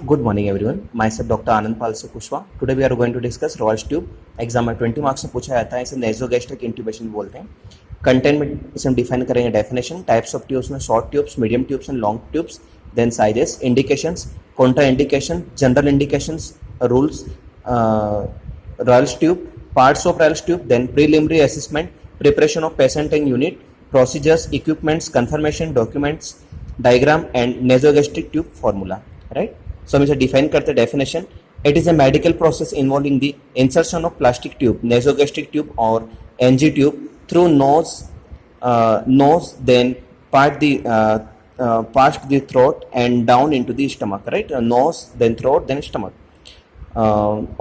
Good morning everyone. Myself Dr. Anand Palse Kushwa. Today we are going to discuss Royal's tube. Exam में 20 marks में पूछा जाता है, इसे नेजोगैस्ट्रिक इंट्यूबेशन बोलते हैं. कंटेंट में इसे हम डिफाइन करेंगे. डेफिनेशन, टाइप्स ऑफ ट्यूब्स में short tubes, medium tubes and long tubes. Then sizes, indications, contra indication, general indications, rules, Royal's tube, parts of Royal's tube, then preliminary assessment, preparation of patient and unit, procedures, equipments, confirmation, documents, diagram and nasogastric tube formula. Right? So हम इसे define करते हैं. Definition, it is a medical process involving the insertion of plastic tube, nasogastric tube or NG tube through nose, then past the throat and down into the stomach. Right? Nose, then throat, then stomach.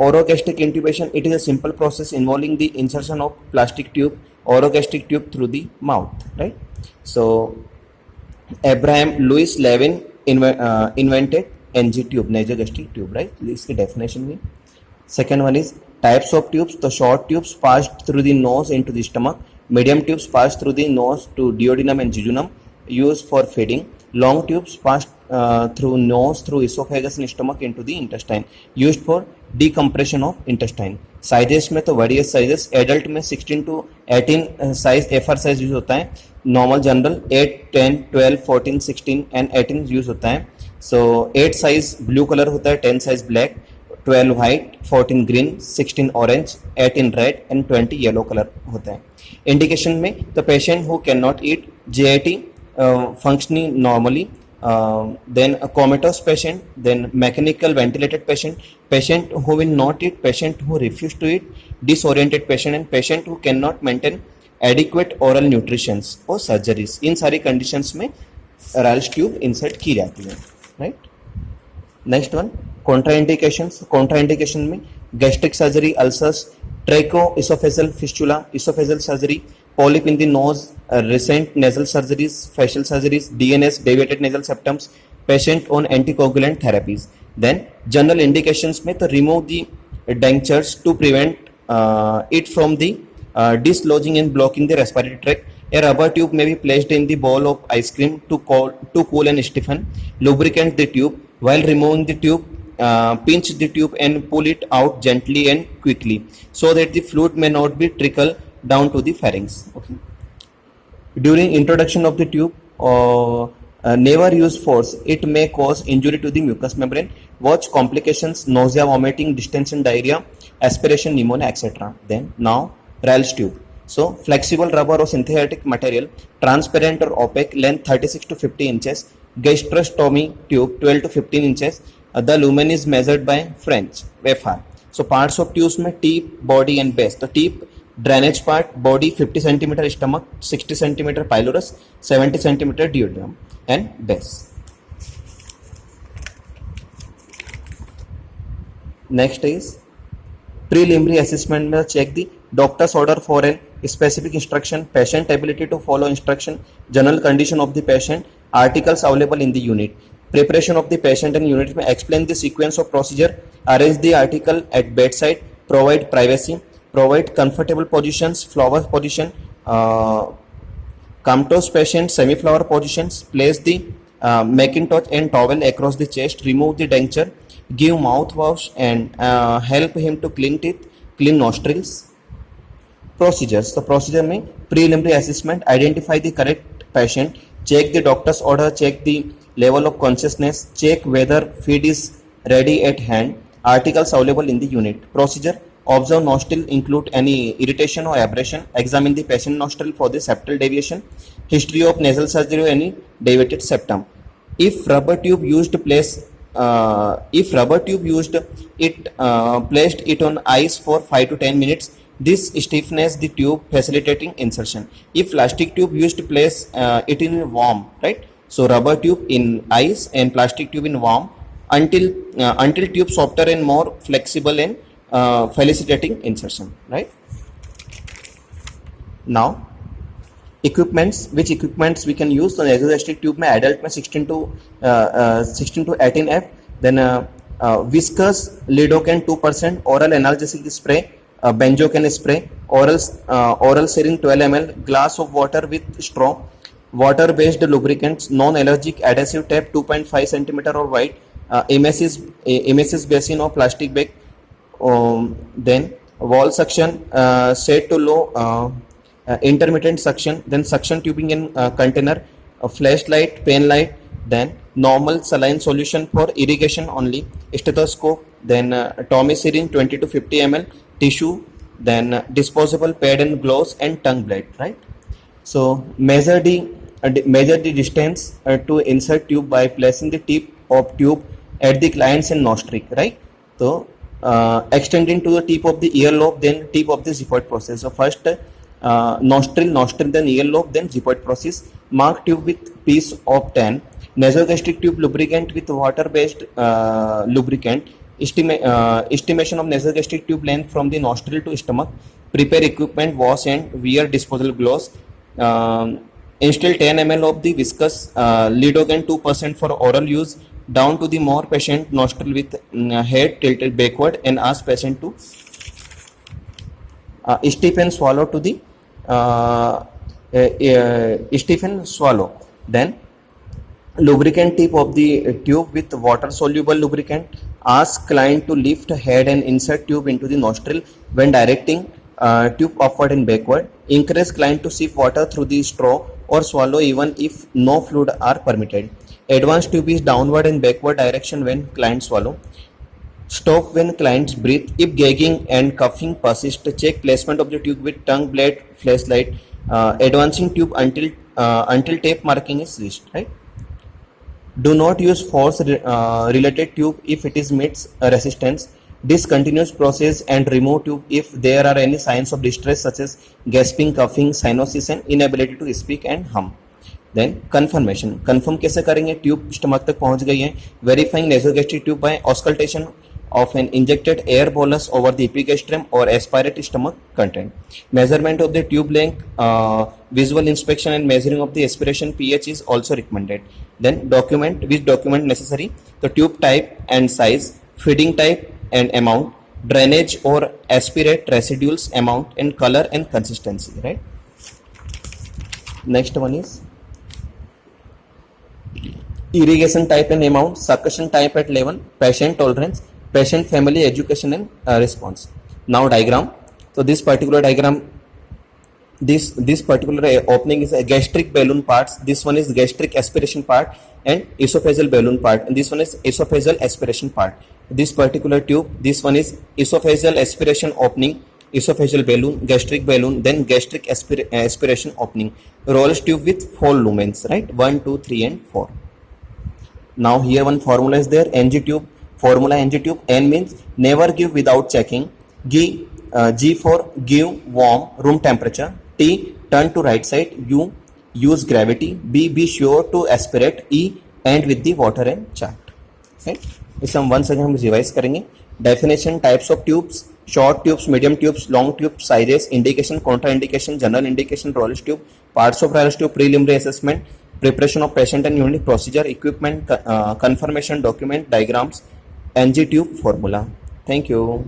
Orogastric intubation, it is a simple process involving the insertion of plastic tube, orogastric tube through the mouth. Right? So Abraham Louis Levin invented NG tube, nasogastric tube. Right? इसकी definition में. Second one is types of tubes. The short tubes passed through the nose into the stomach. Medium tubes passed through the nose to duodenum and jejunum, used for feeding. Long tubes passed through nose, through esophagus and stomach into the intestine, used for decompression of intestine. Sizes में तो various sizes. Adult में 16 to 18 size FR size use होता है. Normal general 8, 10, 12, 14, 16 and 18 use होता है. So 8 size blue color होता है, 10 size black, 12 white, 14 green, 16 orange, 18 red and 20 yellow color होता है. Indication में the patient who cannot eat, JIT, functioning normally, then a comatose patient, then mechanical ventilated patient, patient who will not eat, patient who refuse to eat, disoriented patient and patient who cannot maintain adequate oral nutrition और surgeries. इन सारी conditions में Royal's tube insert की जाती है. Right? Next one, contraindications. Contraindication में gastric surgery, ulcers, tracheoesophageal fistula, esophageal surgery, polyp in the nose, recent nasal surgeries, facial surgeries, DNS, deviated nasal septums, patient on anticoagulant therapies. Then general indications में तो remove the dentures to prevent it from the dislodging and blocking the respiratory tract. A rubber tube may be placed in the bowl of ice cream to cool and stiffen. Lubricant the tube. While removing the tube, pinch the tube and pull it out gently and quickly so that the fluid may not be trickle down to the pharynx. Okay. During introduction of the tube, never use force. It may cause injury to the mucous membrane. Watch complications: nausea, vomiting, distension, diarrhea, aspiration, pneumonia, etc. Then now Royal's tube. So flexible rubber or synthetic material, transparent or opaque, length 36 to 50 inches, gastrostomy tube 12 to 15 inches. The lumen is measured by French FR. So parts of tubes में tip, body and base. The tip drainage part, body 50 cm, stomach 60 cm, pylorus 70 cm, duodenum and base. Next is preliminary assessment में check the doctor's order for an specific instruction, patient ability to follow instruction, general condition of the patient, articles available in the unit. Preparation of the patient and unit में explain the sequence of procedure, arrange the article at bedside, provide privacy, provide comfortable positions, flower position, comatose patient, semi-flower positions, place the Macintosh and towel across the chest, remove the denture, give mouthwash and help him to clean teeth, clean nostrils. Procedures. The procedure में preliminary assessment, identify the correct patient, check the doctor's order, check the level of consciousness, check whether feed is ready at hand, articles available in the unit. Procedure, observe nostril include any irritation or abrasion, examine the patient nostril for the septal deviation, history of nasal surgery or any deviated septum. If rubber tube used placed it on ice for 5 to 10 minutes, this stiffens the tube, facilitating insertion. If plastic tube used to place it in warm, right? So rubber tube in ice and plastic tube in warm until tube softer and more flexible and facilitating insertion, right? Now equipments, which equipments we can use. So nasogastric tube में adult में 16 to 18 F, then viscous lidocaine 2%, oral analgesic spray, benzocaine spray, oral syringe 12 ml, glass of water with straw, water based lubricants, non allergic adhesive tape 2.5 cm or wide, emesis basin or plastic bag, then wall suction set to low intermittent suction, then suction tubing in container, a flashlight, pen light, then normal saline solution for irrigation only, stethoscope, then Tommy syringe 20 to 50 ml, tissue, then disposable pad and gloves and tongue blade, right? So measure the distance to insert tube by placing the tip of tube at the client's and nostril, right? So extending to the tip of the earlobe, then tip of the xiphoid process. So first nostril, then earlobe, then xiphoid process. Mark tube with piece of tan. Nasogastric tube lubricant with water-based lubricant. Estimation of nasogastric tube length from the nostril to stomach. Prepare equipment, wash and wear disposable gloves. Instill 10 ml of the viscous Lidocaine 2% for oral use down to the more patient nostril with head tilted backward, and ask patient to stiffen swallow to the stiffen swallow. Then lubricant tip of the tube with water soluble lubricant. Ask client to lift head and insert tube into the nostril when directing tube upward and backward. Encourage client to sip water through the straw or swallow even if no fluid are permitted. Advance tube is downward and backward direction when client swallow. Stop when clients breathe. If gagging and coughing persist, check placement of the tube with tongue blade, flashlight. Advancing tube until tape marking is reached, right? Do not use force related tube if it is meets resistance. Discontinuous process and remove tube if there are any signs of distress such as gasping, coughing, cyanosis and inability to speak and hum. Then confirmation. Confirm कैसे करेंगे? Tube stomach तक पहुंच गई है. Verifying nasogastric tube by auscultation of an injected air bolus over the epigastrium or aspirate stomach content. Measurement of the tube length, visual inspection and measuring of the aspiration pH is also recommended. Then document, which document necessary? The tube type and size, feeding type and amount, drainage or aspirate residuals amount, and color and consistency, right? Next one is irrigation type and amount, succussion type at level, patient tolerance, patient family education and response. Now diagram. So this particular diagram, this particular opening is a gastric balloon parts. This one is gastric aspiration part and esophageal balloon part, and this one is esophageal aspiration part. This particular tube, this one is esophageal aspiration opening, esophageal balloon, gastric balloon, then gastric aspiration opening. Rolls tube with 4 lumens, right? 1, 2, 3 and 4. Now here one formula is there. NG tube, formula NG tube. N means never give without checking. G for give warm room temperature. T turn to right side. U use gravity. B be sure to aspirate. E end with the water and chart. Right? इसे हम once again हम revise करेंगे. Definition, types of tubes, short tubes, medium tubes, long tubes, sizes, indication, contraindication, general indication, Rolls tube, parts of Rolls tube, preliminary assessment, preparation of patient and unit, procedure, equipment, confirmation, document, diagrams, NG tube formula. Thank you.